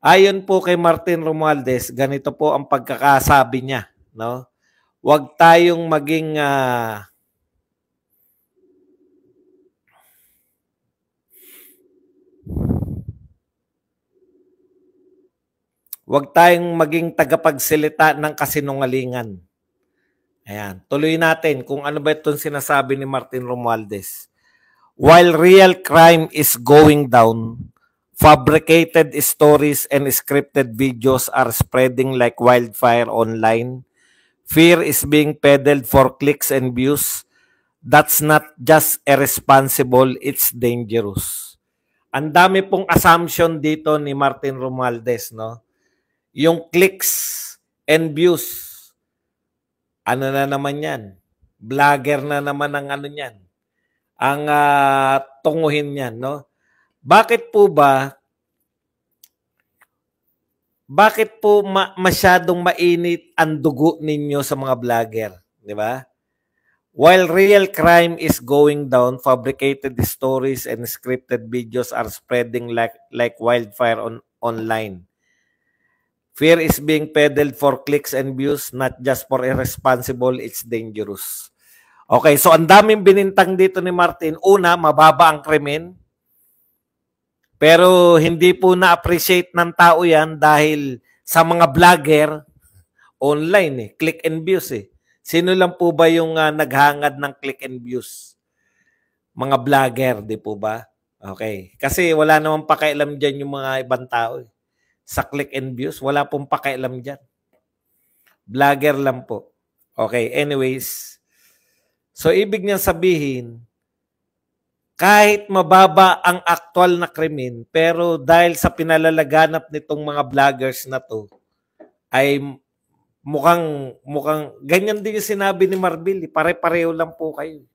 Ayon po kay Martin Romualdez, ganito po ang pagkakasabi niya, no? Huwag tayong maging tagapagsalita ng kasinungalingan. Ayan, tuloy natin kung ano ba itong sinasabi ni Martin Romualdez. While real crime is going down, fabricated stories and scripted videos are spreading like wildfire online. Fear is being peddled for clicks and views. That's not just irresponsible, it's dangerous. Ang dami pong assumption dito ni Martin Romualdez, no? Yung clicks and views. Ano na naman yan? Vlogger na naman ang ano niyan. Ang tunguhin niyan, no? Bakit po masyadong mainit ang dugo ninyo sa mga vlogger, di ba? While real crime is going down, fabricated stories and scripted videos are spreading like wildfire online. Fear is being peddled for clicks and views, not just for irresponsible, it's dangerous. Okay, so ang daming binintang dito ni Martin. Una, mababa ang krimen. Pero hindi po na-appreciate ng tao yan dahil sa mga vlogger, online click and views Sino lang po ba yung naghangad ng click and views? Mga vlogger, di po ba? Okay. Kasi wala namang pakialam dyan yung mga ibang tao Sa click and views, wala pong pakialam dyan. Vlogger lang po. Okay, anyways. So, ibig niyang sabihin, kahit mababa ang aktual na krimen, pero dahil sa pinalalaganap nitong mga vloggers na to, ay mukhang ganyan din yung sinabi ni Marbil. Pare-pareho lang po kayo.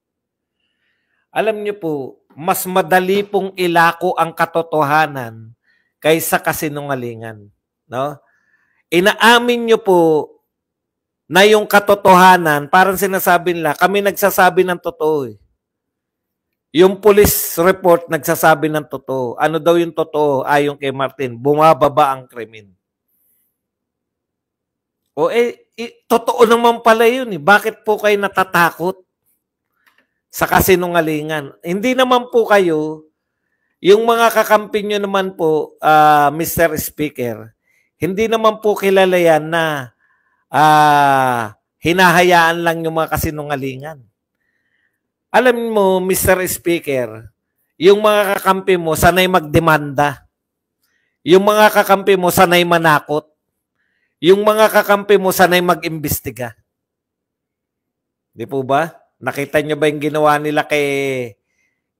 Alam niyo po, mas madali pong ilako ang katotohanan kaysa kasinungalingan. No? Inaamin niyo po na yung katotohanan, parang sinasabi nila, kami nagsasabi ng totoo Yung police report nagsasabi ng totoo. Ano daw yung totoo? Ayon kay Martin, bumababa ang krimen. Totoo naman pala yun Bakit po kayo natatakot sa kasinungalingan? Hindi naman po kayo, yung mga kakampi nyo naman po, Mr. Speaker, hindi naman po kilala yan na hinahayaan lang yung mga kasinungalingan. Alam mo, Mr. Speaker, yung mga kakampi mo sanay magdemanda. Yung mga kakampi mo sanay manakot. Yung mga kakampi mo sanay mag-imbestiga. Di po ba? Nakita nyo ba yung ginawa nila kay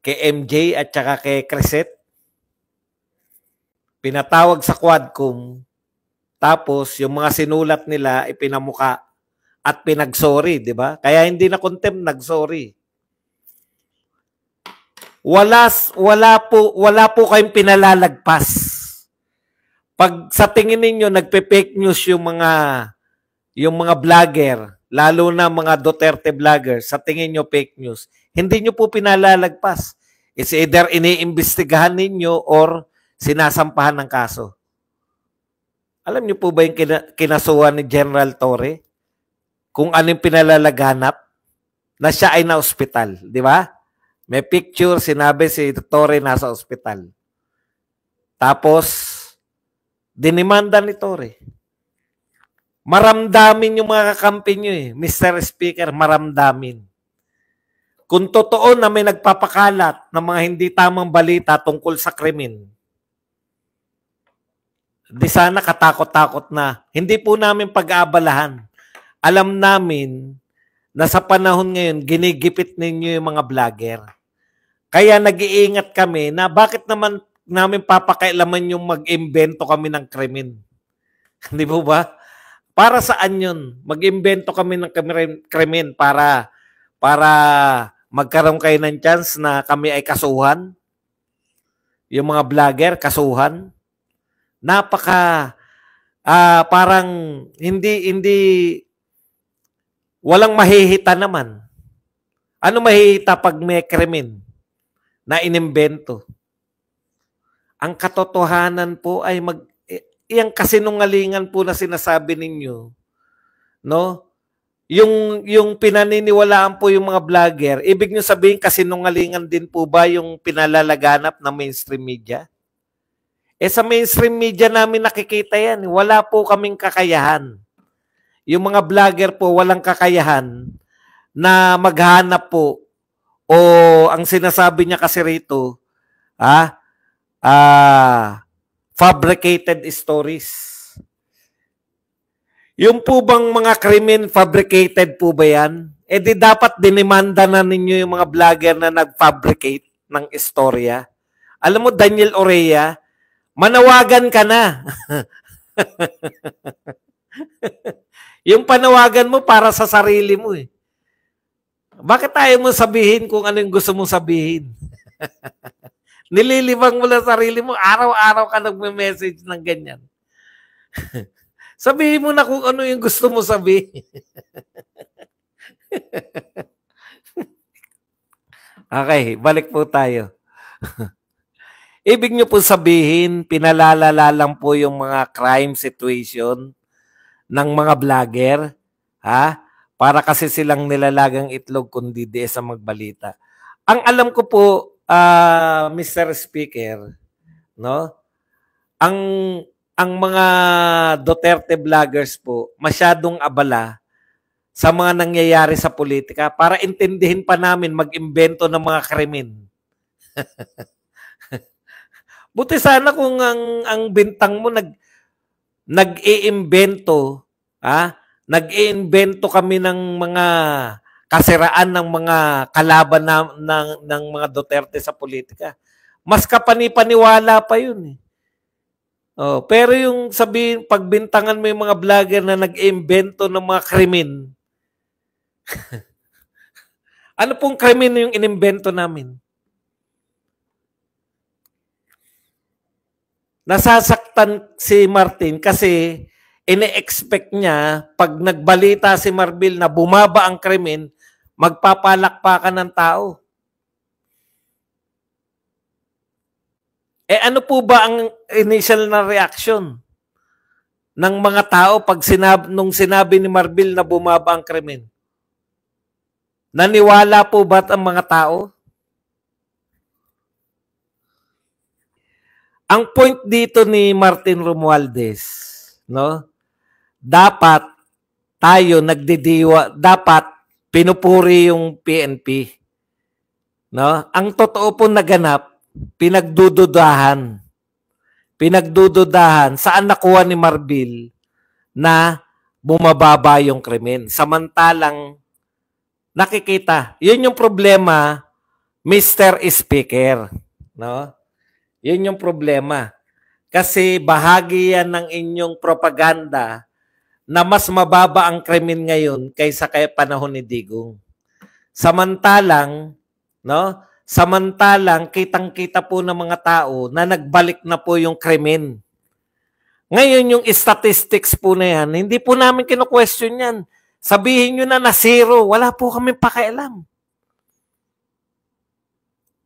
MJ at saka kay Cresset? Pinatawag sa Quadcom, tapos yung mga sinulat nila ipinamuka at pinagsorry, di ba? Kaya hindi na contempt, nagsorry. Wala po kayong pinalalagpas. Pag sa tingin ninyo nagpe-fake news yung mga vlogger, lalo na mga Duterte vlogger, sa tingin nyo fake news, hindi nyo po pinalalagpas. It's either iniimbestigahan ninyo or sinasampahan ng kaso. Alam nyo po ba yung kinasuhan ni General Torre? Kung anong pinalalaganap na siya ay na-ospital, di ba? May picture, sinabi si Torre nasa ospital. Tapos, dinimanda ni Torre. Maramdamin yung mga kakampi nyo Mr. Speaker, maramdamin. Kung totoo na may nagpapakalat ng mga hindi tamang balita tungkol sa krimen, di sana katakot-takot na. Hindi po namin pag-aabalahan. Alam namin na sa panahon ngayon, ginigipit ninyo yung mga vlogger. Kaya nag-iingat kami na bakit naman namin papakailaman yung mag-imbento kami ng krimen. Hindi po ba? Para saan yun? Mag-imbento kami ng krimen para magkaroon kayo ng chance na kami ay kasuhan? Yung mga vlogger, kasuhan? Parang walang mahihita naman. Ano mahihita pag may krimen na inimbento? Ang katotohanan po ay yung kasinungalingan po na sinasabi ninyo, no? Yung pinaniniwalaan po yung mga vlogger, ibig nyo sabihin kasinungalingan din po ba yung pinalalaganap ng mainstream media? Sa mainstream media namin nakikita yan. Wala po kaming kakayahan. Yung mga vlogger po walang kakayahan na maghanap po o ang sinasabi niya kasi rito, fabricated stories. Yung po bang mga krimen fabricated po ba yan? Di dapat dinimanda na ninyo yung mga vlogger na nag-fabricate ng istorya. Alam mo, Daniel Orea, manawagan ka na. Yung panawagan mo para sa sarili mo eh. Bakit tayo mo sabihin kung ano yung gusto mong sabihin? Nililibang mo lang sarili mo, araw-araw ka nagme-message ng ganyan. Sabihin mo na kung ano yung gusto mo sabihin. Okay, balik po tayo. Ibig nyo po sabihin, pinalalala lang po yung mga crime situation ng mga vlogger, para kasi silang nilalagang itlog kundi di sa magbalita. Ang alam ko po, Mr. Speaker, no? Ang mga Duterte vloggers po, masyadong abala sa mga nangyayari sa politika para intindihin pa namin mag-imbento ng mga krimen. Buti sana kung ang bintang mo nag-iimbento, nag-iimbento kami ng mga kasiraan ng mga kalaban ng mga Duterte sa politika. Mas kapani-paniwala pa yun eh. Pero yung sabihin, pagbintangan mo yung mga vlogger na nag-iimbento ng mga krimen, ano pong krimen yung inimbento namin? Nasasaktan si Martin kasi ine-expect niya pag nagbalita si Marbil na bumaba ang krimen, magpapalakpakan ng tao. Ano po ba ang initial na reaction ng mga tao pag nung sinabi ni Marbil na bumaba ang krimen? Naniwala po ba ang mga tao? Ang point dito ni Martin Romualdez, no? Dapat tayo dapat pinupuri yung PNP. No? Ang totoo po naganap, pinagdududahan. Saan nakuha ni Marbil na bumababa yung krimen. Samantalang nakikita, yun yung problema, Mr. Speaker. No? Yun yung problema. Kasi bahagi yan ng inyong propaganda na mas mababa ang krimen ngayon kaysa kay panahon ni Digong. Samantalang kitang-kita po ng mga tao na nagbalik na po yung krimen. Ngayon yung statistics po na yan, hindi po namin kino-question yan. Sabihin nyo na zero, wala po kami pakialam.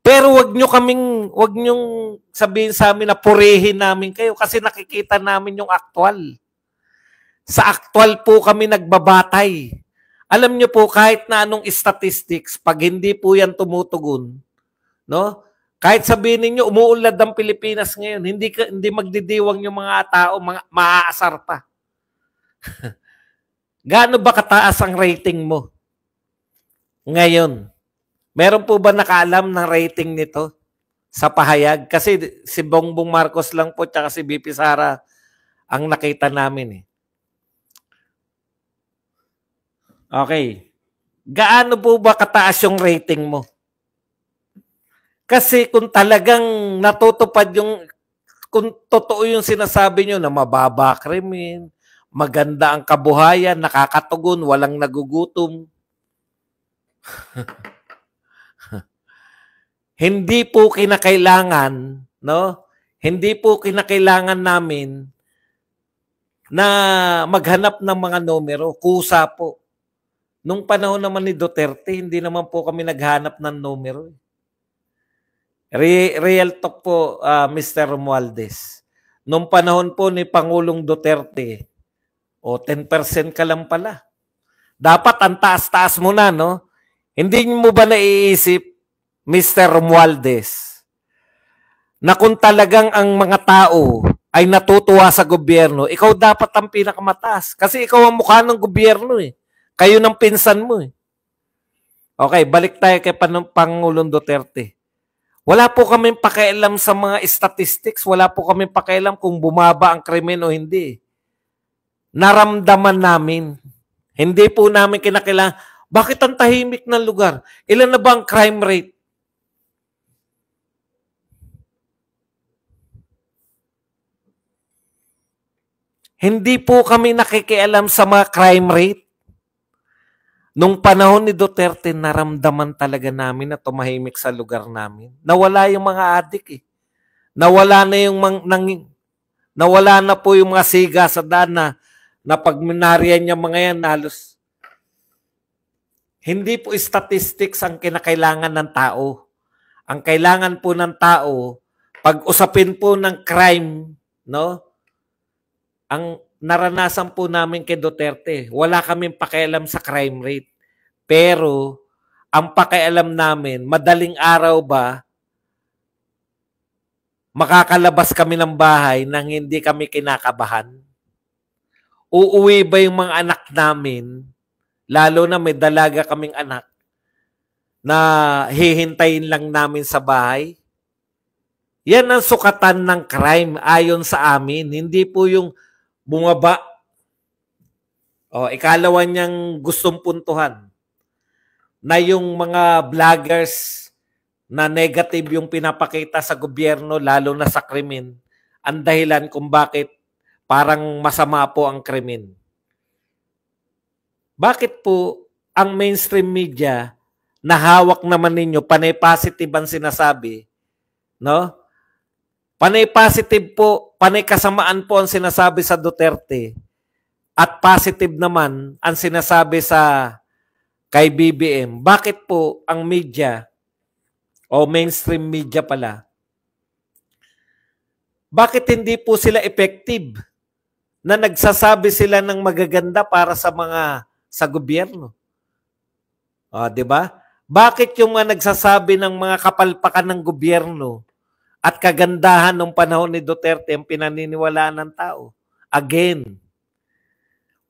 Pero wag nyong sabihin sa amin na purihin namin kayo kasi nakikita namin yung aktual. Sa aktual po kami nagbabatay. Alam nyo po kahit na anong statistics, pag hindi po yan tumutugon, no? Kahit sabihin niyo umuunlad ang Pilipinas ngayon, hindi magdidiwang yung mga tao, maaasar pa. Gaano ba kataas ang rating mo ngayon? Meron po ba nakaalam ng rating nito sa pahayag? Kasi si Bongbong Marcos lang po tsaka si BP Sara ang nakita namin eh. Okay. Gaano po ba kataas yung rating mo? Kasi kung talagang natutupad kung totoo yung sinasabi nyo na mababa krimen, maganda ang kabuhayan, nakakatugon, walang nagugutom. Hindi po kinakailangan, no? Hindi po kinakailangan namin na maghanap ng mga numero, kusa po. Nung panahon naman ni Duterte, hindi naman po kami naghanap ng numero. Real talk po, Mr. Romualdez. Nung panahon po ni Pangulong Duterte, o 10% ka lang pala. Dapat ang taas-taas mo na, no? Hindi mo ba naiisip, Mr. Romualdez, na kung talagang ang mga tao ay natutuwa sa gobyerno, ikaw dapat ang pinakamataas. Kasi ikaw ang mukha ng gobyerno eh. Kayo ng pinsan mo eh. Okay, balik tayo kay Pangulong Duterte. Wala po kaming pakialam sa mga statistics. Wala po kaming pakialam kung bumaba ang krimen o hindi. Naramdaman namin. Hindi po namin kinakailangan. Bakit ang tahimik ng lugar? Ilan na ba ang crime rate? Hindi po kami nakikialam sa mga crime rate. Nung panahon ni Duterte, naramdaman talaga namin na tumahimik sa lugar namin. Nawala yung mga adik eh. Nawala na yung nawala na po yung mga siga sa daan na pag minarian niya mga yan, halos. Hindi po statistics ang kinakailangan ng tao. Ang kailangan po ng tao, pag usapin po ng crime, no? Ang naranasan po namin kay Duterte, wala kaming pakialam sa crime rate. Pero, ang pakialam namin, madaling araw ba, makakalabas kami ng bahay nang hindi kami kinakabahan? Uuwi ba yung mga anak namin, lalo na may dalaga kaming anak, na hihintayin lang namin sa bahay? Yan ang sukatan ng crime ayon sa amin. Hindi po yung bumaba. O, ikalawa niyang gustong puntuhan na yung mga vloggers na negative yung pinapakita sa gobyerno, lalo na sa krimen, ang dahilan kung bakit parang masama po ang krimen. Bakit po ang mainstream media na hawak naman ninyo, panay positive ang sinasabi, no? Panay positive po, panay kasamaan po ang sinasabi sa Duterte at positive naman ang sinasabi sa kay BBM. Bakit po ang media o mainstream media pala, bakit hindi po sila effective na nagsasabi sila ng magaganda para sa gobyerno? O, di ba? Bakit yung mga nagsasabi ng mga kapalpakan ng gobyerno at kagandahan ng panahon ni Duterte ang pinaniniwalaan ng tao? Again,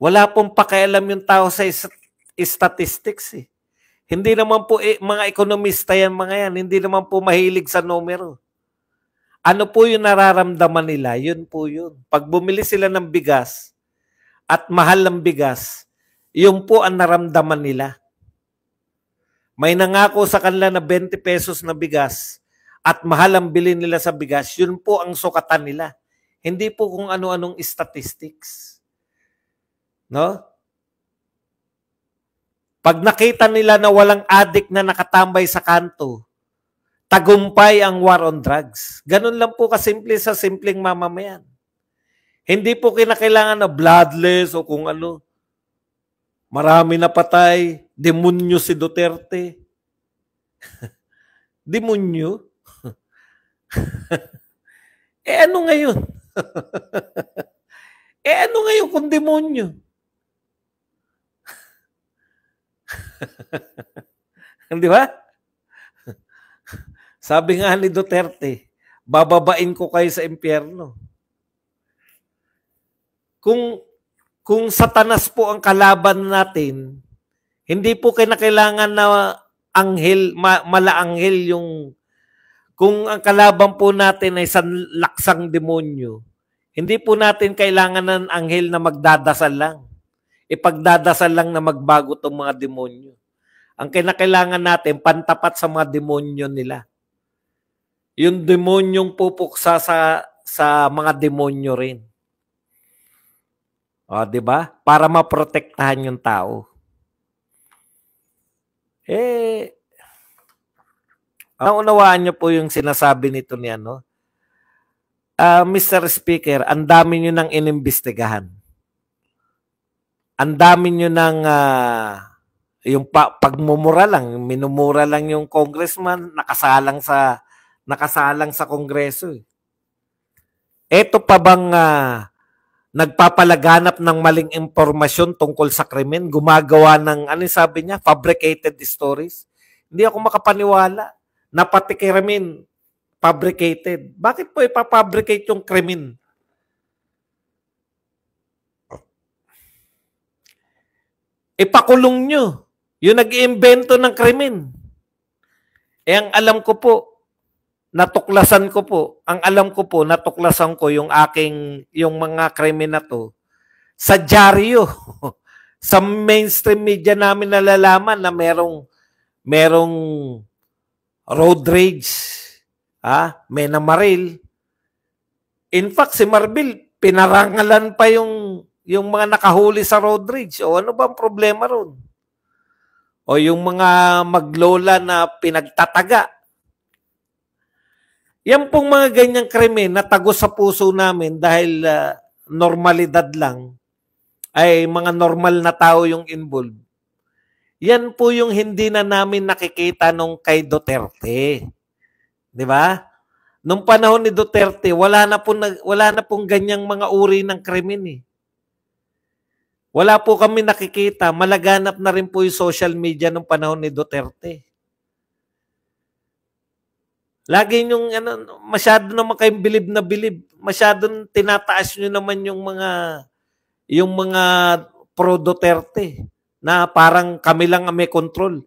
wala pong pakialam yung tao sa statistics eh. Hindi naman po mga ekonomista yan, mga yan. Hindi naman po mahilig sa numero. Ano po yung nararamdaman nila? Yun po yun. Pag bumili sila ng bigas at mahal ng bigas, yun po ang naramdaman nila. May nangako sa kanila na 20 pesos na bigas at mahal ang bilhin nila sa bigas, yun po ang sukatan nila. Hindi po kung ano-anong statistics. No? Pag nakita nila na walang addict na nakatambay sa kanto, tagumpay ang war on drugs. Ganun lang po kasimple sa simpleng mamamayan. Hindi po kinakailangan na bloodless o kung ano. Marami na patay. Demonyo si Duterte. Demonyo? Ano ngayon? Ano ngayon kung demonyo? Di ba? Sabi nga ni Duterte, bababain ko kayo sa impyerno. Kung satanas po ang kalaban natin, hindi po kailangan na anghel, malaanghel yung, kung ang kalaban po natin ay sanlaksang demonyo, hindi po natin kailangan ng anghel na magdadasal lang. Ipagdadasal lang na magbago itong mga demonyo. Ang kinakailangan natin, pantapat sa mga demonyo nila. Yung demonyong pupuksa sa mga demonyo rin. O, di ba? Para maprotektahan yung tao. Naunawaan niyo po yung sinasabi nito niya, no? Mr. Speaker, ang dami niyo nang inimbestigahan. Ang dami nyo ng yung pagmumura lang, minumura lang yung congressman, nakasalang sa kongreso. Eh. Eto pa bang nagpapalaganap ng maling impormasyon tungkol sa krimen, gumagawa ng, ano sabi niya, fabricated stories? Hindi ako makapaniwala na pati krimen fabricated. Bakit po ipapabricate yung krimen? Ipakulong nyo yung nag-iimbento ng krimen. Ang alam ko po, natuklasan ko yung yung mga krimen na to sa dyaryo. Sa mainstream media namin nalalaman na merong road rage, Mena Maril. In fact, si Marbil, pinarangalan pa yung mga nakahuli sa road rage. O ano ba ang problema ron? O yung mga maglola na pinagtataga. Yan pong mga ganyang krimen na tagos sa puso namin dahil normalidad lang, ay mga normal na tao yung involved. Yan po yung hindi na namin nakikita nung kay Duterte. Di ba? Nung panahon ni Duterte, wala na pong ganyang mga uri ng krimen eh. Wala po kami nakikita. Malaganap na rin po yung social media nung panahon ni Duterte. Lagi yung masyado naman kayong bilib na bilib. Masyadong tinataas nyo naman yung mga pro Duterte na parang kami lang ang may control.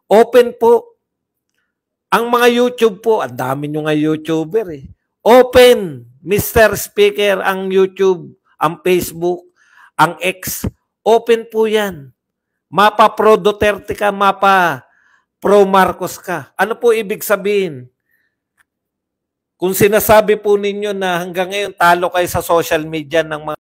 Open po. Ang mga YouTube po, ang dami nyo nga YouTuber eh. Open, Mr. Speaker, ang YouTube, ang Facebook, ang X. Open po yan. Mapa pro Duterte ka, mapa pro Marcos ka. Ano po ibig sabihin? Kung sinasabi po ninyo na hanggang ngayon talo kayo sa social media ng mga